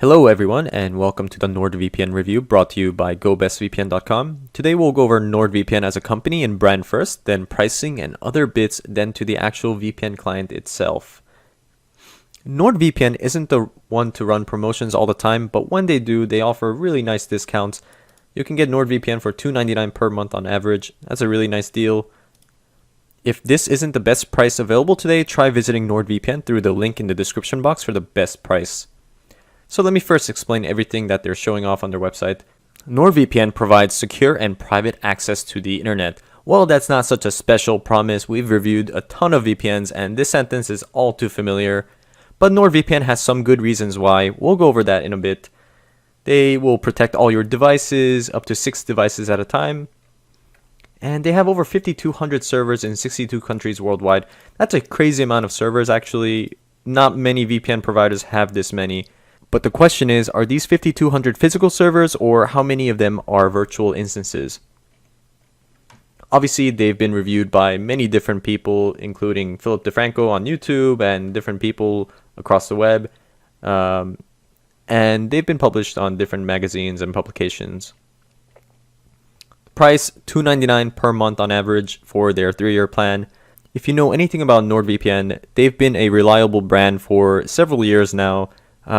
Hello everyone and welcome to the NordVPN review brought to you by GoBestVPN.com. Today we'll go over NordVPN as a company and brand first, then pricing and other bits, then to the actual VPN client itself. NordVPN isn't the one to run promotions all the time, but when they do, they offer really nice discounts. You can get NordVPN for $2.99 per month on average. That's a really nice deal. If this isn't the best price available today, try visiting NordVPN through the link in the description box for the best price. So let me first explain everything that they're showing off on their website. NordVPN provides secure and private access to the internet. Well, that's not such a special promise. We've reviewed a ton of VPNs and this sentence is all too familiar. But NordVPN has some good reasons why. We'll go over that in a bit. They will protect all your devices, up to 6 devices at a time. And they have over 5,200 servers in 62 countries worldwide. That's a crazy amount of servers actually. Not many VPN providers have this many. But the question is, are these 5,200 physical servers or how many of them are virtual instances? Obviously, they've been reviewed by many different people, including Philip DeFranco on YouTube and different people across the web. And they've been published on different magazines and publications. Price, $2.99 per month on average for their 3-year plan. If you know anything about NordVPN, they've been a reliable brand for several years now.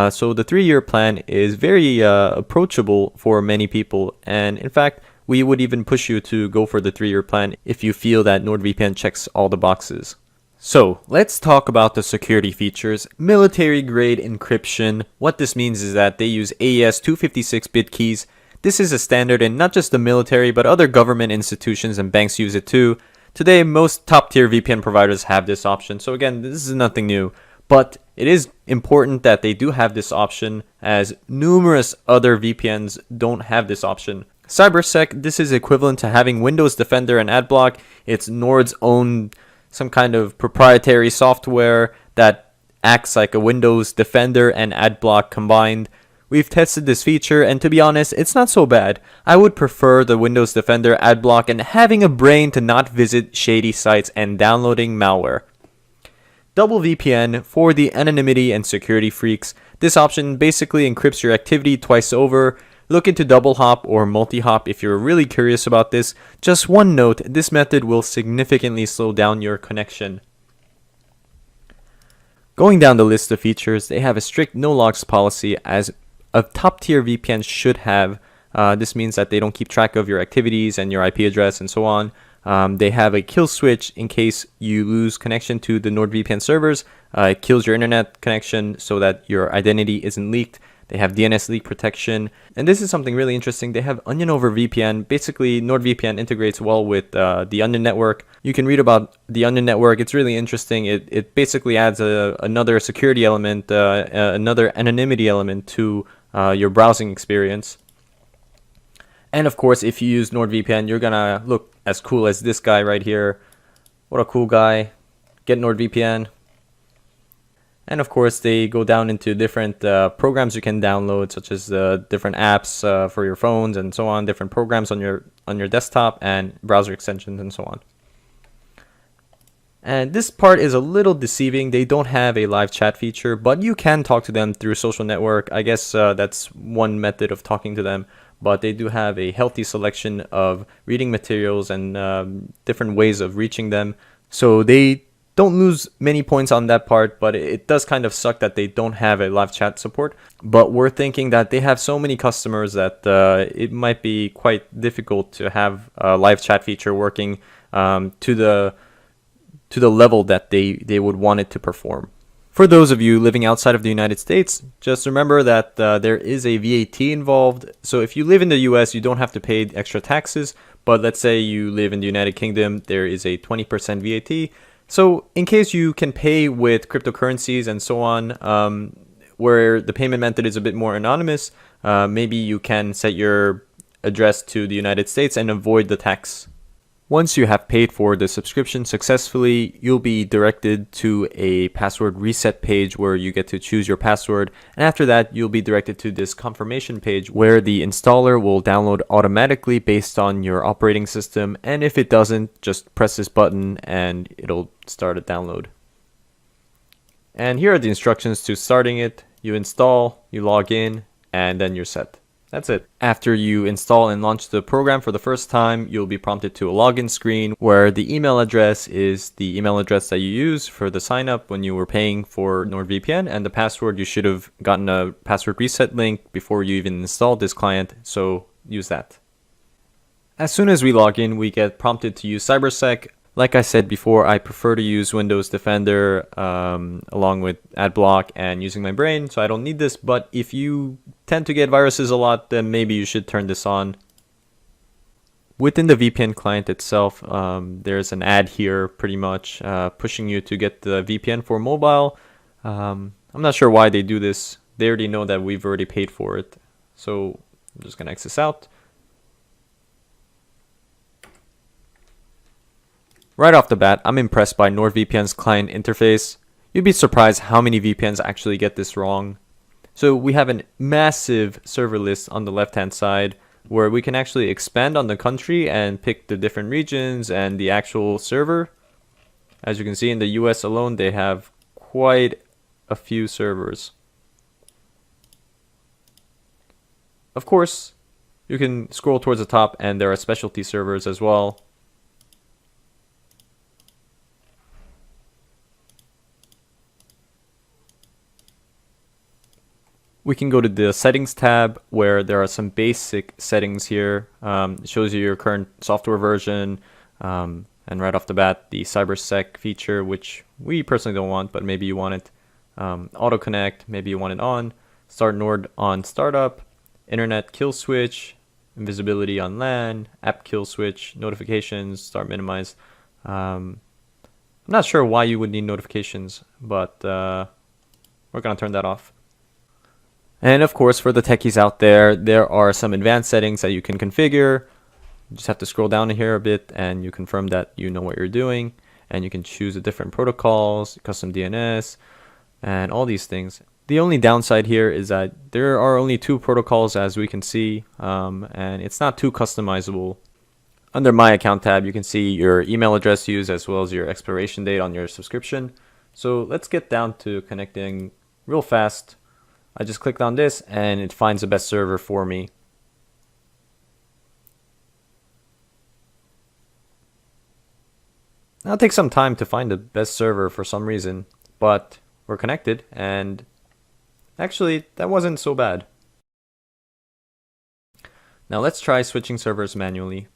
So the 3-year plan is very approachable for many people, and in fact we would even push you to go for the 3-year plan if you feel that NordVPN checks all the boxes. So let's talk about the security features. Military grade encryption. What this means is that they use AES 256-bit keys. This is a standard in not just the military but other government institutions and banks use it too. Today most top tier VPN providers have this option, so again this is nothing new. But it is important that they do have this option, as numerous other VPNs don't have this option. CyberSec, this is equivalent to having Windows Defender and AdBlock. It's Nord's own some kind of proprietary software that acts like a Windows Defender and AdBlock combined. We've tested this feature and to be honest, it's not so bad. I would prefer the Windows Defender, AdBlock, and having a brain to not visit shady sites and downloading malware. Double VPN for the anonymity and security freaks. This option basically encrypts your activity twice over. Look into double hop or multi-hop if you're really curious about this. Just one note, this method will significantly slow down your connection. Going down the list of features, they have a strict no logs policy, as a top tier VPN should have. This means that they don't keep track of your activities and your IP address and so on. They have a kill switch in case you lose connection to the NordVPN servers. It kills your internet connection so that your identity isn't leaked. They have DNS leak protection. And this is something really interesting. They have Onion over VPN. Basically, NordVPN integrates well with the Onion network. You can read about the Onion network. It's really interesting. It basically adds another security element, another anonymity element to your browsing experience. And of course, if you use NordVPN, you're gonna look as cool as this guy right here. What a cool guy. Get NordVPN. And of course, they go down into different programs you can download, such as different apps for your phones and so on, different programs on your desktop and browser extensions and so on. And this part is a little deceiving. They don't have a live chat feature, but you can talk to them through social network. I guess that's one method of talking to them. But they do have a healthy selection of reading materials and different ways of reaching them. So they don't lose many points on that part, but it does kind of suck that they don't have a live chat support. But we're thinking that they have so many customers that it might be quite difficult to have a live chat feature working to the level that they would want it to perform. For those of you living outside of the United States, just remember that there is a VAT involved. So if you live in the US, you don't have to pay extra taxes. But let's say you live in the United Kingdom, there is a 20% VAT. So in case you can pay with cryptocurrencies and so on, where the payment method is a bit more anonymous, maybe you can set your address to the United States and avoid the tax. Once you have paid for the subscription successfully, you'll be directed to a password reset page where you get to choose your password. And after that, you'll be directed to this confirmation page where the installer will download automatically based on your operating system. And if it doesn't, just press this button and it'll start a download. And here are the instructions to starting it. You install, you log in, and then you're set. That's it. After you install and launch the program for the first time, you'll be prompted to a login screen where the email address is the email address that you use for the sign up when you were paying for NordVPN, and the password, you should have gotten a password reset link before you even installed this client, so use that. As soon as we log in, we get prompted to use CyberSec. Like I said before, I prefer to use Windows Defender along with AdBlock and using my brain, so I don't need this. But if you tend to get viruses a lot, then maybe you should turn this on. Within the VPN client itself, there's an ad here pretty much pushing you to get the VPN for mobile. I'm not sure why they do this. They already know that we've already paid for it. So I'm just going to exit out. Right off the bat, I'm impressed by NordVPN's client interface. You'd be surprised how many VPNs actually get this wrong. So we have a massive server list on the left-hand side where we can actually expand on the country and pick the different regions and the actual server. As you can see, in the US alone, they have quite a few servers. Of course, you can scroll towards the top and there are specialty servers as well. We can go to the settings tab where there are some basic settings here. It shows you your current software version, and right off the bat, the CyberSec feature, which we personally don't want, but maybe you want it. Auto connect, maybe you want it on. Start Nord on startup, internet kill switch, invisibility on LAN, app kill switch, notifications, start minimize. I'm not sure why you would need notifications, but we're gonna turn that off. And of course, for the techies out there, there are some advanced settings that you can configure. You just have to scroll down here a bit and you confirm that you know what you're doing. And you can choose the different protocols, custom DNS, and all these things. The only downside here is that there are only 2 protocols as we can see, and it's not too customizable. Under My Account tab, you can see your email address used as well as your expiration date on your subscription. So let's get down to connecting real fast. I just clicked on this and it finds the best server for me. Now it'll take some time to find the best server for some reason, but we're connected and actually that wasn't so bad. Now let's try switching servers manually.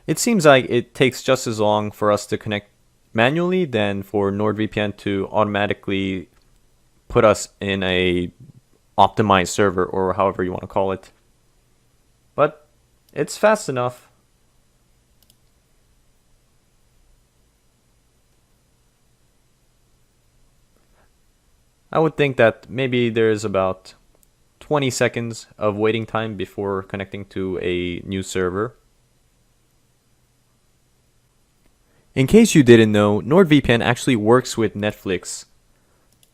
It seems like it takes just as long for us to connect manually than for NordVPN to automatically put us in a optimized server, or however you want to call it. But it's fast enough. I would think that maybe there's about 20 seconds of waiting time before connecting to a new server. In case you didn't know, NordVPN actually works with Netflix.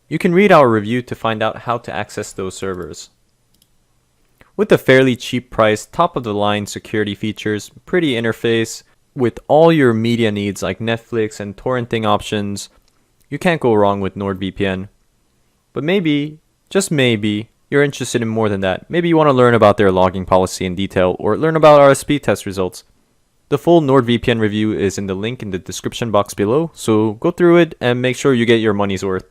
You can read our review to find out how to access those servers. With a fairly cheap price, top-of-the-line security features, pretty interface, with all your media needs like Netflix and torrenting options, you can't go wrong with NordVPN. But maybe, just maybe, you're interested in more than that. Maybe you want to learn about their logging policy in detail or learn about RSP test results. The full NordVPN review is in the link in the description box below, so go through it and make sure you get your money's worth.